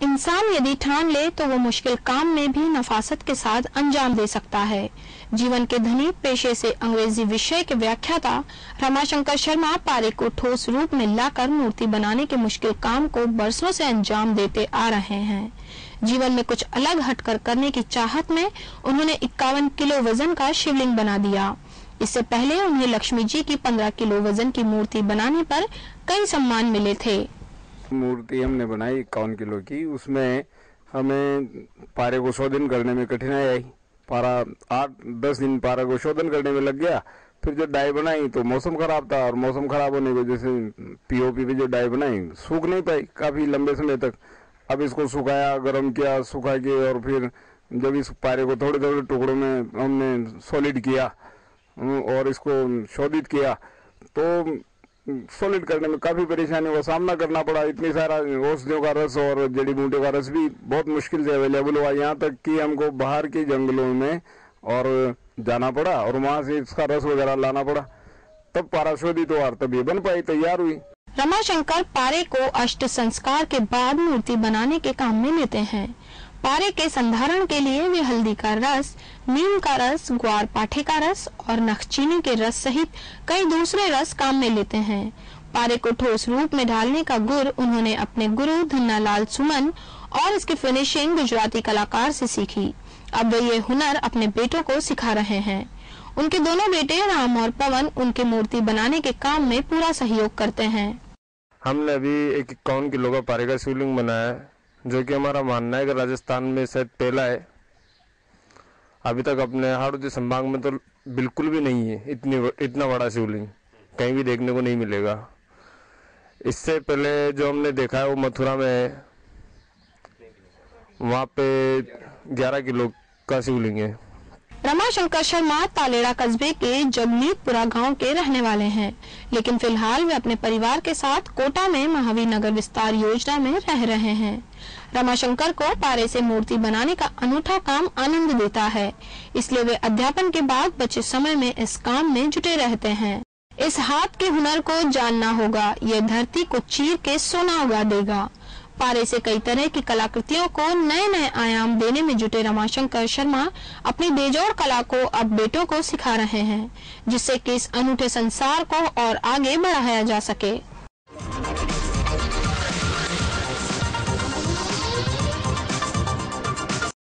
इंसान यदि ठान ले तो वो मुश्किल काम में भी नफासत के साथ अंजाम दे सकता है। जीवन के धनी पेशे से अंग्रेजी विषय के व्याख्याता रमाशंकर शर्मा पारे को ठोस रूप में लाकर मूर्ति बनाने के मुश्किल काम को बरसों से अंजाम देते आ रहे हैं। जीवन में कुछ अलग हटकर करने की चाहत में उन्होंने 51 किलो वजन का शिवलिंग बना दिया। इससे पहले उन्हें लक्ष्मी जी की 15 किलो वजन की मूर्ति बनाने पर कई सम्मान मिले थे। मूर्ति हमने बनाई 51 किलो की, उसमें हमें पारे को शोधन करने में कठिनाई आई। पारा 8-10 दिन पारा को शोधन करने में लग गया। फिर जो डाई बनाई तो मौसम खराब था, और मौसम खराब होने की वजह से पीओपी पे जो डाई बनाई सूख नहीं पाई काफी लंबे समय तक। अब इसको सुखाया, गर्म किया, सुखा के, और फिर जब इस पारे को थोड़े थोड़े टुकड़ों में हमने सॉलिड किया और इसको शोधित किया, तो सॉलिड करने में काफी परेशानियों का सामना करना पड़ा। इतनी सारा औषधियों का रस और जड़ी बूटियों का रस भी बहुत मुश्किल से अवेलेबल हुआ, यहाँ तक कि हमको बाहर के जंगलों में और जाना पड़ा और वहां से इसका रस वगैरह लाना पड़ा, तब पारा शोधित हुआ, तब ये बन पाई, तैयार हुई। रमाशंकर पारे को अष्ट संस्कार के बाद मूर्ति बनाने के काम में लेते हैं। पारे के संधारण के लिए वे हल्दी का रस, नीम का रस, ग्वार पाठे का रस और नखचीनी के रस सहित कई दूसरे रस काम में लेते हैं। पारे को ठोस रूप में ढालने का गुर उन्होंने अपने गुरु धन्नालाल सुमन और इसकी फिनिशिंग गुजराती कलाकार से सीखी। अब वे ये हुनर अपने बेटों को सिखा रहे हैं। उनके दोनों बेटे राम और पवन उनकी मूर्ति बनाने के काम में पूरा सहयोग करते हैं। हमने अभी 51 किलो का पारे का शिवलिंग बनाया है, जो कि हमारा मानना है कि राजस्थान में शायद पहला है। अभी तक अपने हाड़ौती संभाग में तो बिल्कुल भी नहीं है इतना बड़ा शिवलिंग, कहीं भी देखने को नहीं मिलेगा। इससे पहले जो हमने देखा है वो मथुरा में है, वहाँ पे 11 किलो का शिवलिंग है। रमाशंकर शर्मा तालेड़ा कस्बे के जगमीतपुरा गांव के रहने वाले हैं, लेकिन फिलहाल वे अपने परिवार के साथ कोटा में महावीर नगर विस्तार योजना में रह रहे हैं। रमाशंकर को पारे से मूर्ति बनाने का अनूठा काम आनंद देता है, इसलिए वे अध्यापन के बाद बचे समय में इस काम में जुटे रहते हैं। इस हाथ के हुनर को जानना होगा, ये धरती को चीर के सोना उगा देगा। पारे से कई तरह की कलाकृतियों को नए नए आयाम देने में जुटे रमाशंकर शर्मा अपनी बेजोड़ कला को अब बेटों को सिखा रहे हैं, जिससे कि इस अनूठे संसार को और आगे बढ़ाया जा सके।